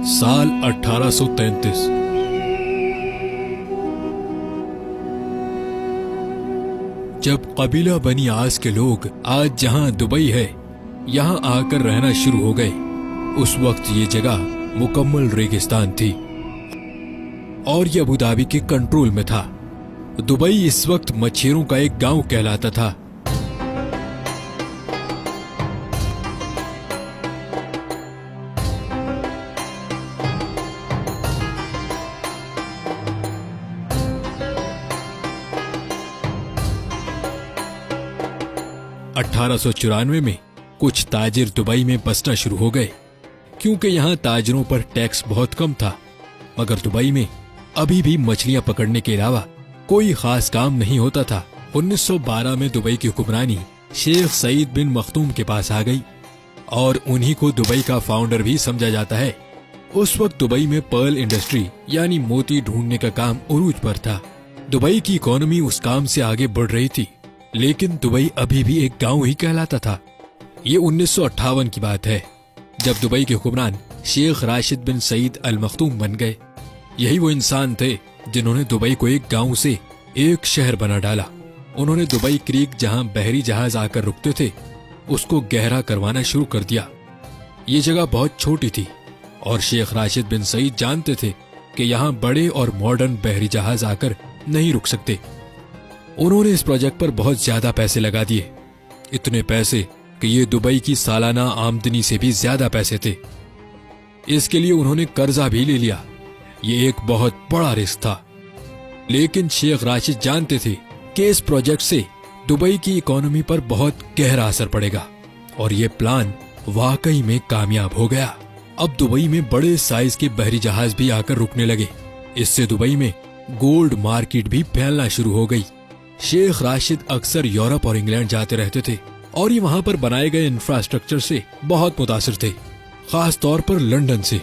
साल 1833। जब कबीला बनी आस के लोग आज जहां दुबई है यहां आकर रहना शुरू हो गए, उस वक्त ये जगह मुकम्मल रेगिस्तान थी और ये अबू धाबी के कंट्रोल में था। दुबई इस वक्त मच्छरों का एक गांव कहलाता था। अठारह सौ 94 में कुछ ताजिर दुबई में बसना शुरू हो गए, क्योंकि यहाँ ताजिरों पर टैक्स बहुत कम था। मगर दुबई में अभी भी मछलियां पकड़ने के अलावा कोई खास काम नहीं होता था। 1912 में दुबई की हुक्मरानी शेख सईद बिन मखदूम के पास आ गई और उन्हीं को दुबई का फाउंडर भी समझा जाता है। उस वक्त दुबई में पर्ल इंडस्ट्री यानी मोती ढूंढने का काम उरूज पर था। दुबई की इकोनॉमी उस काम से आगे बढ़ रही थी, लेकिन दुबई अभी भी एक गांव ही कहलाता था। ये 1958 की बात है, जब दुबई के हुक्मरान शेख राशिद बिन सईद अल मखदूम बन गए। यही वो इंसान थे जिन्होंने दुबई को एक गांव से एक शहर बना डाला। उन्होंने दुबई क्रीक जहां बहरी जहाज आकर रुकते थे उसको गहरा करवाना शुरू कर दिया। ये जगह बहुत छोटी थी और शेख राशिद बिन सईद जानते थे कि यहाँ बड़े और मॉडर्न बहरी जहाज आकर नहीं रुक सकते। उन्होंने इस प्रोजेक्ट पर बहुत ज्यादा पैसे लगा दिए, इतने पैसे कि ये दुबई की सालाना आमदनी से भी ज्यादा पैसे थे। इसके लिए उन्होंने कर्जा भी ले लिया। ये एक बहुत बड़ा रिस्क था, लेकिन शेख राशिद जानते थे कि इस प्रोजेक्ट से दुबई की इकोनॉमी पर बहुत गहरा असर पड़ेगा और ये प्लान वाकई में कामयाब हो गया। अब दुबई में बड़े साइज के बहरी जहाज भी आकर रुकने लगे। इससे दुबई में गोल्ड मार्केट भी फैलना शुरू हो गई। शेख राशिद अक्सर यूरोप और इंग्लैंड जाते रहते थे और ये वहां पर बनाए गए इंफ्रास्ट्रक्चर से बहुत मुतासिर थे, खास तौर पर लंदन से।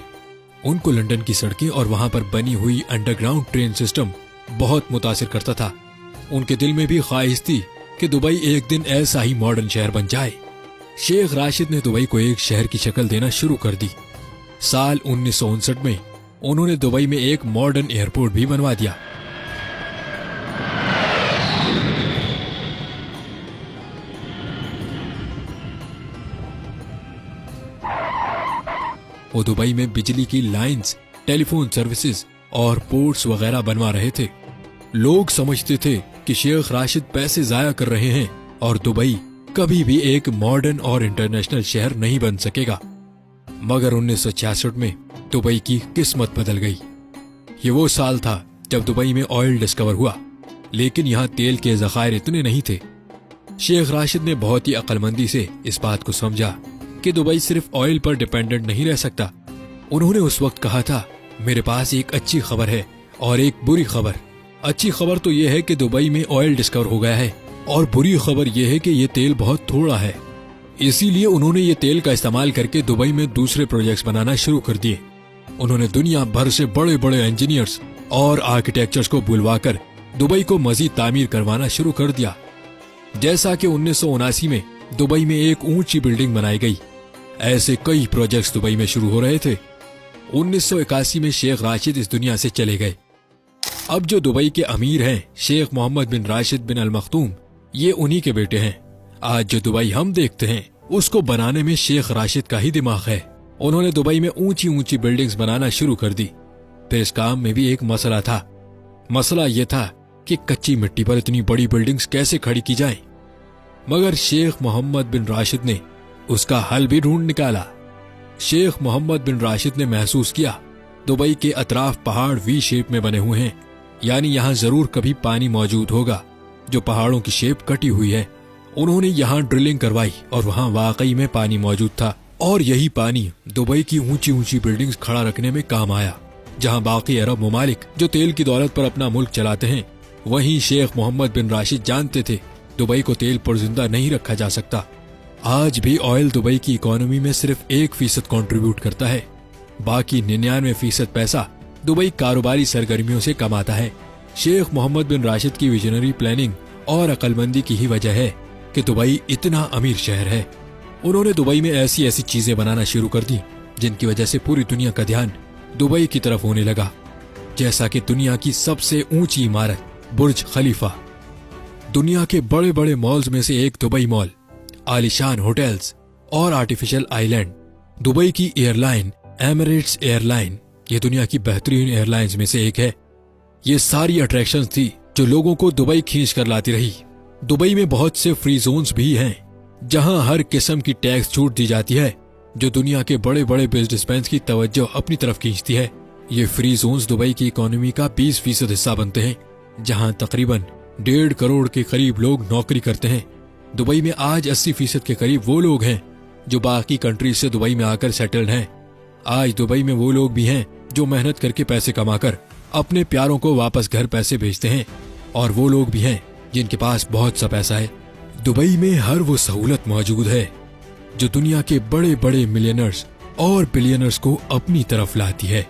उनको लंदन की सड़कें और वहां पर बनी हुई अंडरग्राउंड ट्रेन सिस्टम बहुत मुतासिर करता था। उनके दिल में भी ख्वाहिश थी कि दुबई एक दिन ऐसा ही मॉडर्न शहर बन जाए। शेख राशिद ने दुबई को एक शहर की शक्ल देना शुरू कर दी। साल 1959 में उन्होंने दुबई में एक मॉडर्न एयरपोर्ट भी बनवा दिया। वो दुबई में बिजली की लाइंस, टेलीफोन सर्विसेज और पोर्ट्स वगैरह बनवा रहे थे। लोग समझते थे कि शेख राशिद पैसे जाया कर रहे हैं और दुबई कभी भी एक मॉडर्न और इंटरनेशनल शहर नहीं बन सकेगा। मगर 1966 में दुबई की किस्मत बदल गई। ये वो साल था जब दुबई में ऑयल डिस्कवर हुआ, लेकिन यहाँ तेल के ज़खायर इतने नहीं थे। शेख राशिद ने बहुत ही अक्लमंदी से इस बात को समझा कि दुबई सिर्फ ऑयल पर डिपेंडेंट नहीं रह सकता। उन्होंने उस वक्त कहा था, मेरे पास एक अच्छी खबर है और एक बुरी खबर। अच्छी खबर तो यह है कि दुबई में ऑयल डिस्कवर हो गया है और बुरी खबर यह है कि ये तेल बहुत थोड़ा है। इसीलिए उन्होंने ये तेल का इस्तेमाल करके दुबई में दूसरे प्रोजेक्ट्स बनाना शुरू कर दिए। उन्होंने दुनिया भर से बड़े बड़े इंजीनियर्स और आर्किटेक्चर्स को बुलवाकर दुबई को मजीद तामीर करवाना शुरू कर दिया। जैसा कि 1979 में दुबई में एक ऊंची बिल्डिंग बनाई गई, ऐसे कई प्रोजेक्ट्स दुबई में शुरू हो रहे थे। 1981 में शेख राशिद इस दुनिया से चले गए। अब जो दुबई के अमीर हैं शेख मोहम्मद बिन राशिद बिन अल मखदूम, ये उन्हीं के बेटे हैं। आज जो दुबई हम देखते हैं उसको बनाने में शेख राशिद का ही दिमाग है। उन्होंने दुबई में ऊंची ऊंची बिल्डिंग्स बनाना शुरू कर दी। फिर इस काम में भी एक मसला था। मसला ये था कि कच्ची मिट्टी पर इतनी बड़ी बिल्डिंग्स कैसे खड़ी की जाएं। मगर शेख मोहम्मद बिन राशिद ने उसका हल भी ढूंढ निकाला। शेख मोहम्मद बिन राशिद ने महसूस किया दुबई के अतराफ पहाड़ वी शेप में बने हुए हैं, यानी यहाँ जरूर कभी पानी मौजूद होगा जो पहाड़ों की शेप कटी हुई है। उन्होंने यहाँ ड्रिलिंग करवाई और वहाँ वाकई में पानी मौजूद था और यही पानी दुबई की ऊंची ऊंची बिल्डिंग्स खड़ा रखने में काम आया। जहाँ बाकी अरब ममालिक जो तेल की दौलत पर अपना मुल्क चलाते हैं, वहीं शेख मोहम्मद बिन राशिद जानते थे दुबई को तेल पर जिंदा नहीं रखा जा सकता। आज भी ऑयल दुबई की इकोनॉमी में सिर्फ 1% कंट्रीब्यूट करता है, बाकी 99% पैसा दुबई कारोबारी सरगर्मियों से कमाता है। शेख मोहम्मद बिन राशिद की विजनरी प्लानिंग और अक्लमंदी की ही वजह है कि दुबई इतना अमीर शहर है। उन्होंने दुबई में ऐसी ऐसी चीजें बनाना शुरू कर दी जिनकी वजह से पूरी दुनिया का ध्यान दुबई की तरफ होने लगा, जैसा कि दुनिया की सबसे ऊंची इमारत बुर्ज खलीफा, दुनिया के बड़े बड़े मॉल्स में से एक दुबई मॉल, आलीशान होटल्स और आर्टिफिशियल आइलैंड। दुबई की एयरलाइन एमिरेट्स एयरलाइन, ये दुनिया की बेहतरीन एयरलाइंस में से एक है। ये सारी अट्रैक्शंस थी जो लोगों को दुबई खींच कर लाती रही। दुबई में बहुत से फ्री जोन्स भी हैं, जहां हर किस्म की टैक्स छूट दी जाती है, जो दुनिया के बड़े बड़े बिजनेसमैन की तवज्जो अपनी तरफ खींचती है। ये फ्री जोन्स दुबई की इकोनॉमी का 20% हिस्सा बनते हैं, जहां तकरीबन 1.5 करोड़ के करीब लोग नौकरी करते हैं। दुबई में आज 80% के करीब वो लोग हैं जो बाकी कंट्रीज से दुबई में आकर सेटल्ड हैं। आज दुबई में वो लोग भी हैं जो मेहनत करके पैसे कमाकर अपने प्यारों को वापस घर पैसे भेजते हैं, और वो लोग भी हैं जिनके पास बहुत सा पैसा है। दुबई में हर वो सहूलत मौजूद है जो दुनिया के बड़े बड़े मिलियनर्स और बिलियनर्स को अपनी तरफ लाती है।